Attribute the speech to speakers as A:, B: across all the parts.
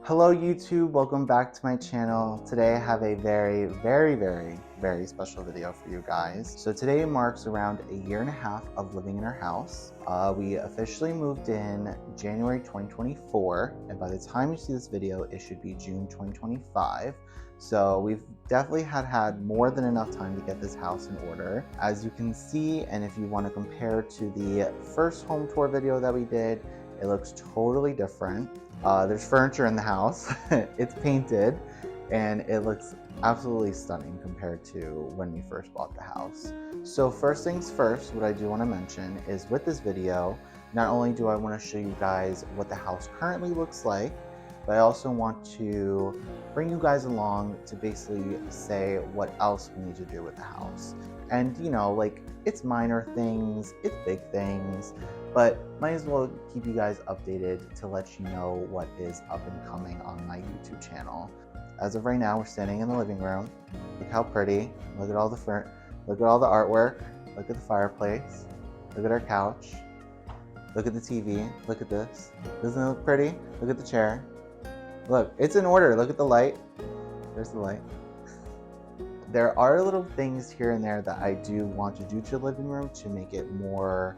A: Hello YouTube, welcome back to my channel. Today I have a very special video for you guys. So today marks around a year and a half of living in our house. We officially moved in January 2024, and by the time you see this video, it should be June 2025. So we've definitely had more than enough time to get this house in order. As you can see, and if you want to compare to the first home tour video that we did, it looks totally different. There's furniture in the house, it's painted, and it looks absolutely stunning compared to when we first bought the house. So first things first, what I do want to mention is with this video, not only do I want to show you guys what the house currently looks like, but I also want to bring you guys along to basically say what else we need to do with the house. And you know, like, it's minor things, it's big things, but might as well keep you guys updated to let you know what is up and coming on my YouTube channel. As of right now, we're standing in the living room. Look how pretty. Look at all the artwork. Look at the fireplace. Look at our couch. Look at the TV. Look at this. Doesn't it look pretty? Look at the chair. Look, it's in order. Look at the light. There's the light. There are little things here and there that I do want to do to the living room to make it more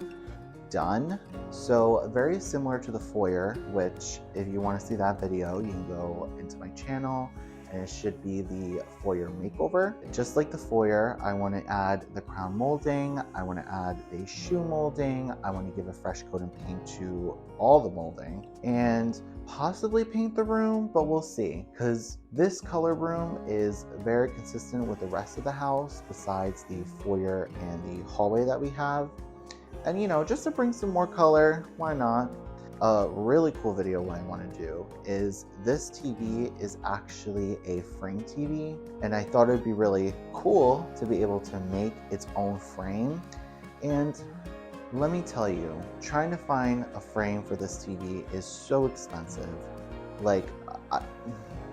A: done. So very similar to the foyer, which if you want to see that video, you can go into my channel and it should be the foyer makeover. Just like the foyer, I want to add the crown molding, I want to add the shoe molding, I want to give a fresh coat of paint to all the molding, and possibly paint the room, but we'll see, because this color room is very consistent with the rest of the house besides the foyer and the hallway that we have. And you know, just to bring some more color, why not? A really cool video what I want to do is this TV is actually a frame TV, and I thought it would be really cool to be able to make its own frame. And let me tell you, trying to find a frame for this TV is so expensive. Like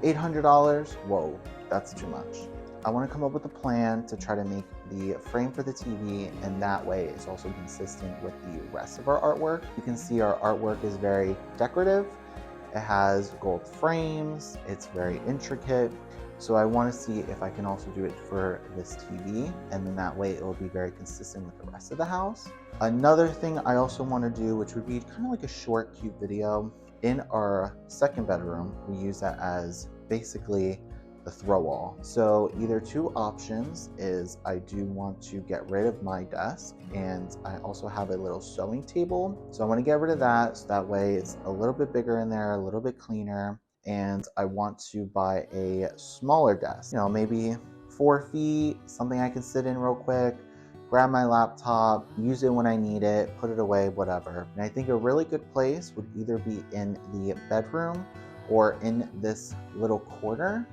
A: $800? Whoa, that's too much. I want to come up with a plan to try to make the frame for the TV, and that way it's also consistent with the rest of our artwork. You can see our artwork is very decorative. It has gold frames, it's very intricate. So I want to see if I can also do it for this TV, and then that way it will be very consistent with the rest of the house. Another thing I also want to do, which would be kind of like a short, cute video, in our second bedroom, we use that as basically the throw wall. So either two options is I do want to get rid of my desk, and I also have a little sewing table. So I want to get rid of that, so that way it's a little bit bigger in there, a little bit cleaner. And I want to buy a smaller desk, you know, maybe 4 feet, something I can sit in real quick, grab my laptop, use it when I need it, put it away, whatever. And I think a really good place would either be in the bedroom or in this little corner.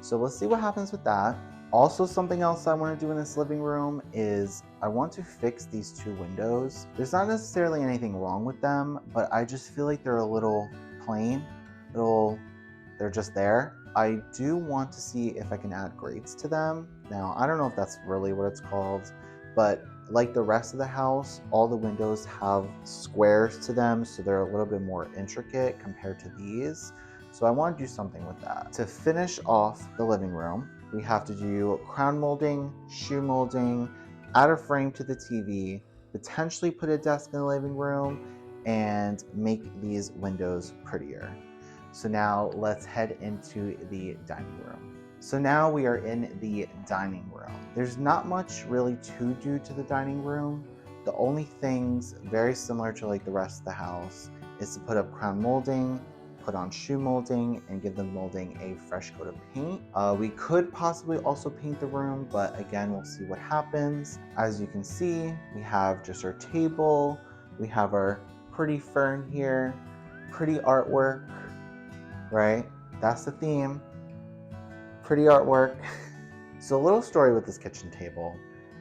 A: So let's see what happens with that. Also, something else I want to do in this living room is I want to fix these two windows. There's not necessarily anything wrong with them, but I just feel like they're a little plain. They're just there. I do want to see if I can add grates to them. Now, I don't know if that's really what it's called, but like the rest of the house, all the windows have squares to them, so they're a little bit more intricate compared to these. So I want to do something with that. To finish off the living room, we have to do crown molding, shoe molding, add a frame to the TV, potentially put a desk in the living room, and make these windows prettier. So now let's head into the dining room. So now we are in the dining room. There's not much really to do to the dining room. The only things very similar to like the rest of the house is to put up crown molding, put on shoe molding, and give the molding a fresh coat of paint. We could possibly also paint the room, but again, we'll see what happens. As you can see, we have just our table, we have our pretty fern here, pretty artwork, right? That's the theme, pretty artwork. So a little story with this kitchen table.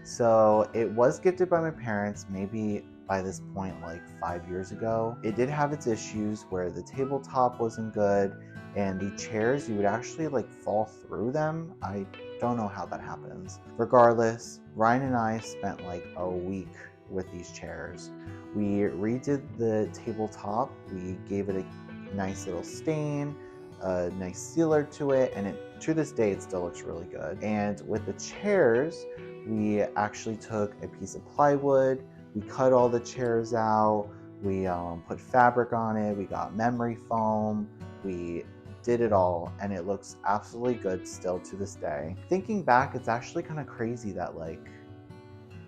A: So it was gifted by my parents, maybe by this point like 5 years ago. It did have its issues where the tabletop wasn't good, and the chairs, you would actually like fall through them. I don't know how that happens. Regardless, Ryan and I spent like a week with these chairs. We redid the tabletop, we gave it a nice little stain, a nice sealer to it, and to this day it still looks really good. And with the chairs, we actually took a piece of plywood, we cut all the chairs out, we put fabric on it, we got memory foam, we did it all, and it looks absolutely good still to this day. Thinking back, it's actually kind of crazy that like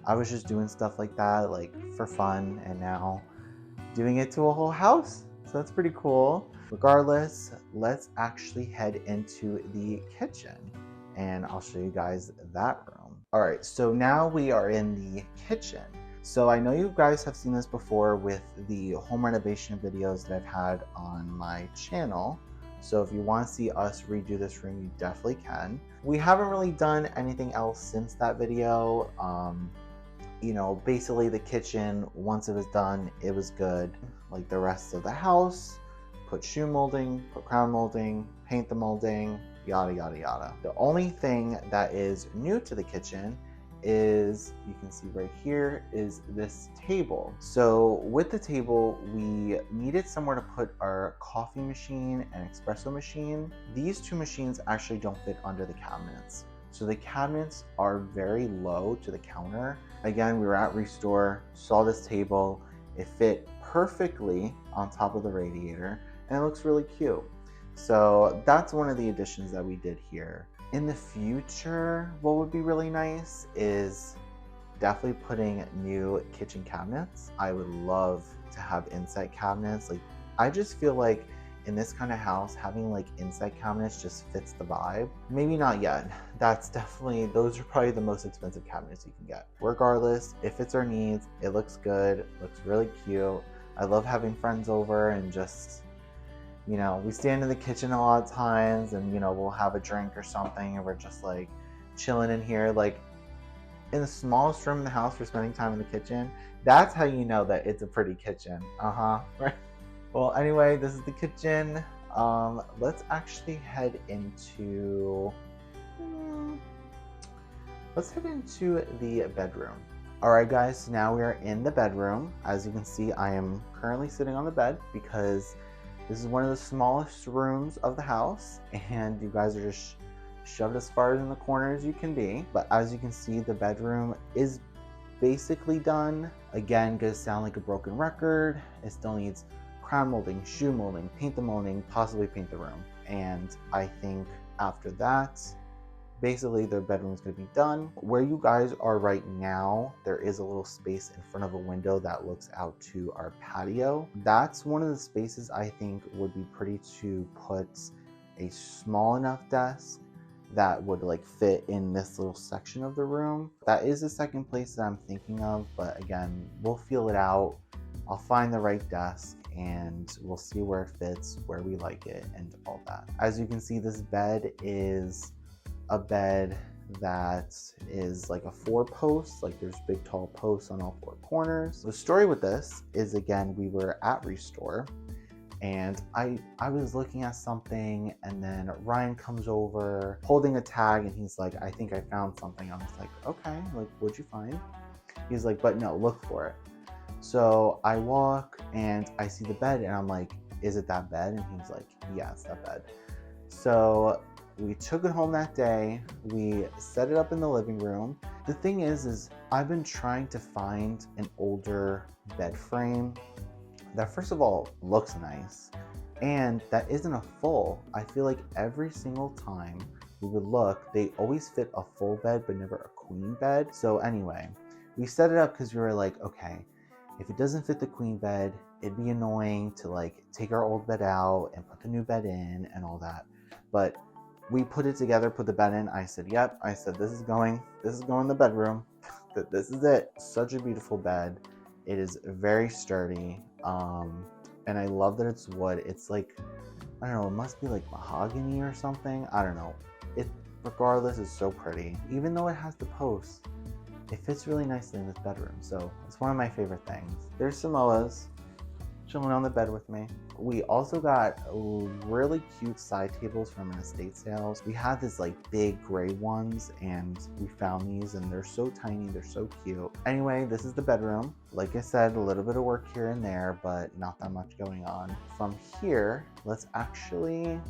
A: I was just doing stuff like that like for fun, and now doing it to a whole house. So that's pretty cool. Regardless, let's actually head into the kitchen and I'll show you guys that room. All right, so now we are in the kitchen. So I know you guys have seen this before with the home renovation videos that I've had on my channel. So if you want to see us redo this room, you definitely can. We haven't really done anything else since that video. You know, basically the kitchen, once it was done, it was good. Like the rest of the house, put shoe molding, put crown molding, paint the molding, yada, yada, yada. The only thing that is new to the kitchen is, you can see right here, is this table. So with the table, we needed somewhere to put our coffee machine and espresso machine. These two machines actually don't fit under the cabinets. So the cabinets are very low to the counter. Again, we were at Restore, saw this table. It fit perfectly on top of the radiator and it looks really cute. So that's one of the additions that we did here. In the future, what would be really nice is definitely putting new kitchen cabinets. I would love to have inside cabinets. Like, I just feel like in this kind of house, having like inside cabinets just fits the vibe. Maybe not yet. Those are probably the most expensive cabinets you can get. Regardless, it fits our needs, it looks good, looks really cute. I love having friends over and just, you know, we stand in the kitchen a lot of times and, you know, we'll have a drink or something and we're just like chilling in here. Like in the smallest room in the house, we're spending time in the kitchen. That's how you know that it's a pretty kitchen. Right? Well, anyway, this is the kitchen. Let's actually head into the bedroom. All right, guys, so now we are in the bedroom. As you can see, I am currently sitting on the bed because this is one of the smallest rooms of the house, and you guys are just shoved as far in the corner as you can be. But as you can see, the bedroom is basically done. Again, gonna sound like a broken record. It still needs crown molding, shoe molding, paint the molding, possibly paint the room. And I think after that, basically their bedroom is going to be done. Where you guys are right now, there is a little space in front of a window that looks out to our patio. That's one of the spaces I think would be pretty to put a small enough desk that would like fit in this little section of the room. That is the second place that I'm thinking of, but again, we'll feel it out. I'll find the right desk and we'll see where it fits, where we like it, and all that. As you can see, this bed is a bed that is like a 4-post, like there's big tall posts on all 4 corners. The story with this is, again, we were at Restore and I was looking at something and then Ryan comes over holding a tag and he's like, I think I found something. I was like, okay, like what'd you find? He's like, but no, look for it. So I walk and I see the bed and I'm like, is it that bed? And he's like, yeah, it's that bed. So we took it home that day. We set it up in the living room. The thing is I've been trying to find an older bed frame that first of all looks nice and that isn't a full. I feel like every single time we would look, they always fit a full bed but never a queen bed. So anyway, we set it up because we were like, okay, if it doesn't fit the queen bed, it'd be annoying to like take our old bed out and put the new bed in and all that. But we put it together, put the bed in. I said, yep. I said, this is going in the bedroom. This is it. Such a beautiful bed. It is very sturdy. And I love that it's wood. It's like, I don't know, it must be like mahogany or something. I don't know. It, regardless, is so pretty. Even though it has the posts, it fits really nicely in this bedroom. So it's one of my favorite things. There's Samoa's chilling on the bed with me. We also got really cute side tables from an estate sales. We had this like big gray ones and we found these and they're so tiny, they're so cute. Anyway, this is the bedroom. Like I said, a little bit of work here and there, but not that much going on. From here, let's actually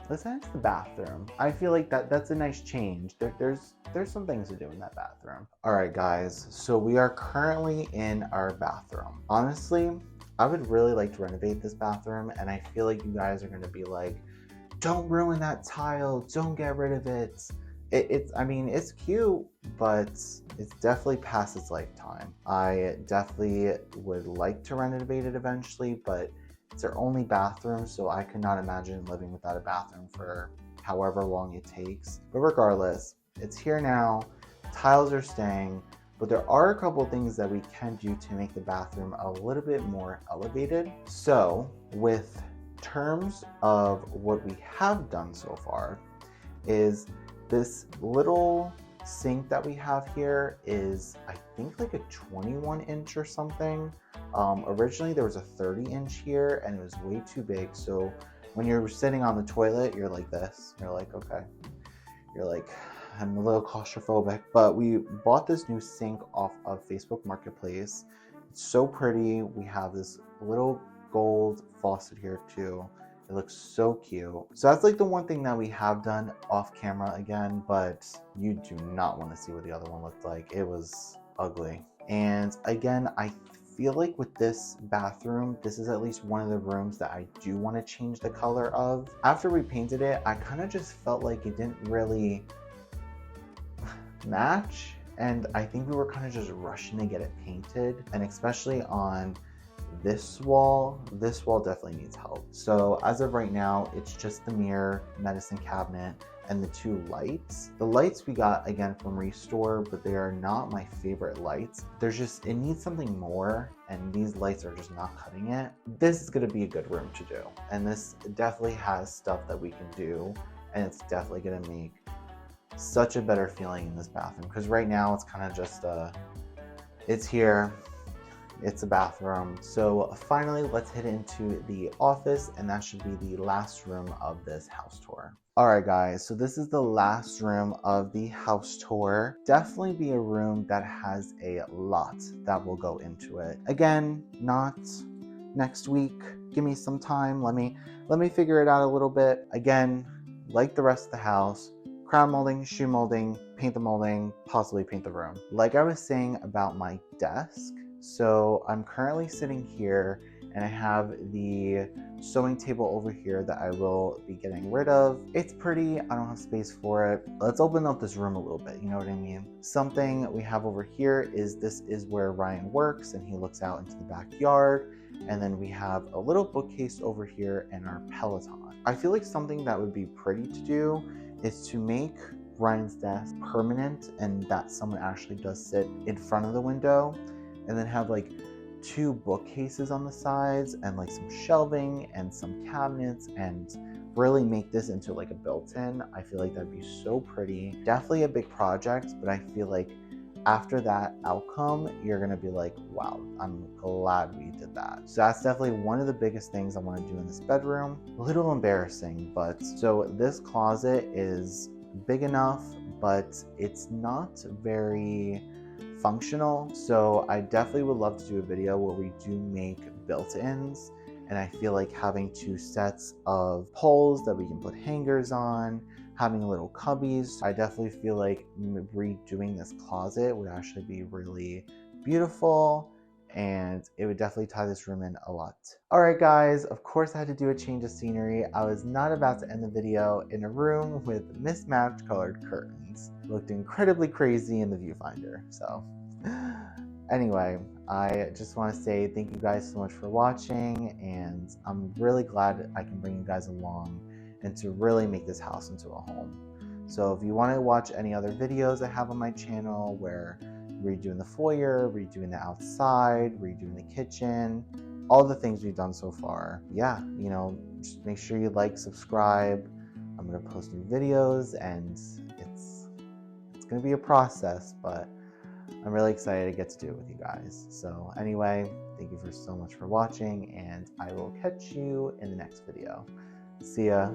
A: let's head into the bathroom. I feel like that's a nice change. There's some things to do in that bathroom. All right, guys. So we are currently in our bathroom. Honestly, I would really like to renovate this bathroom, and I feel like you guys are gonna be like, "Don't ruin that tile. Don't get rid of it." I mean, it's cute, but it's definitely past its lifetime. I definitely would like to renovate it eventually, but it's our only bathroom, so I could not imagine living without a bathroom for however long it takes. But regardless, it's here now. Tiles are staying, but there are a couple things that we can do to make the bathroom a little bit more elevated. So, with terms of what we have done so far, is this little sink that we have here is, I think, like a 21 inch or something. Originally there was a 30-inch here and it was way too big. So when you're sitting on the toilet, you're like this. You're like, okay. You're like, I'm a little claustrophobic. But we bought this new sink off of Facebook Marketplace. It's so pretty. We have this little gold faucet here too. It looks so cute. So that's like the one thing that we have done off camera again, but you do not want to see what the other one looked like. It was ugly. And again, I feel like with this bathroom, this is at least one of the rooms that I do want to change the color of. After we painted it, I kind of just felt like it didn't really match. And I think we were kind of just rushing to get it painted. And especially on this wall definitely needs help. So as of right now, it's just the mirror, medicine cabinet, and the two lights. The lights we got again from Restore, but they are not my favorite lights. It needs something more, and these lights are just not cutting it. This is gonna be a good room to do. And this definitely has stuff that we can do, and it's definitely gonna make such a better feeling in this bathroom. Because right now it's kind of just, it's here. It's a bathroom. So finally, let's head into the office, and that should be the last room of this house tour. All right, guys, so this is the last room of the house tour. Definitely be a room that has a lot that will go into it. Again, not next week. Give me some time. Let me figure it out a little bit. Again, like the rest of the house, crown molding, shoe molding, paint the molding, possibly paint the room. Like I was saying about my desk, so I'm currently sitting here and I have the sewing table over here that I will be getting rid of. It's pretty, I don't have space for it. Let's open up this room a little bit, you know what I mean? Something we have over here is this is where Ryan works and he looks out into the backyard. And then we have a little bookcase over here and our Peloton. I feel like something that would be pretty to do is to make Ryan's desk permanent and that someone actually does sit in front of the window, and then have like two bookcases on the sides and like some shelving and some cabinets, and really make this into like a built-in. I feel like that'd be so pretty. Definitely a big project, but I feel like after that outcome, you're gonna be like, wow, I'm glad we did that. So that's definitely one of the biggest things I want to do in this bedroom. A little embarrassing, but so this closet is big enough, but it's not very functional. So I definitely would love to do a video where we do make built-ins, and I feel like having two sets of poles that we can put hangers on, having little cubbies. I definitely feel like redoing this closet would actually be really beautiful, and it would definitely tie this room in a lot. All right, guys, of course I had to do a change of scenery. I was not about to end the video in a room with mismatched colored curtains. It looked incredibly crazy in the viewfinder, so. Anyway, I just want to say thank you guys so much for watching, and I'm really glad I can bring you guys along and to really make this house into a home. So if you want to watch any other videos I have on my channel where redoing the foyer, redoing the outside, redoing the kitchen, all the things we've done so far, yeah, you know, just make sure you like, subscribe. I'm going to post new videos, and it's going to be a process, but I'm really excited to get to do it with you guys. So anyway, thank you so much for watching, and I will catch you in the next video. See ya.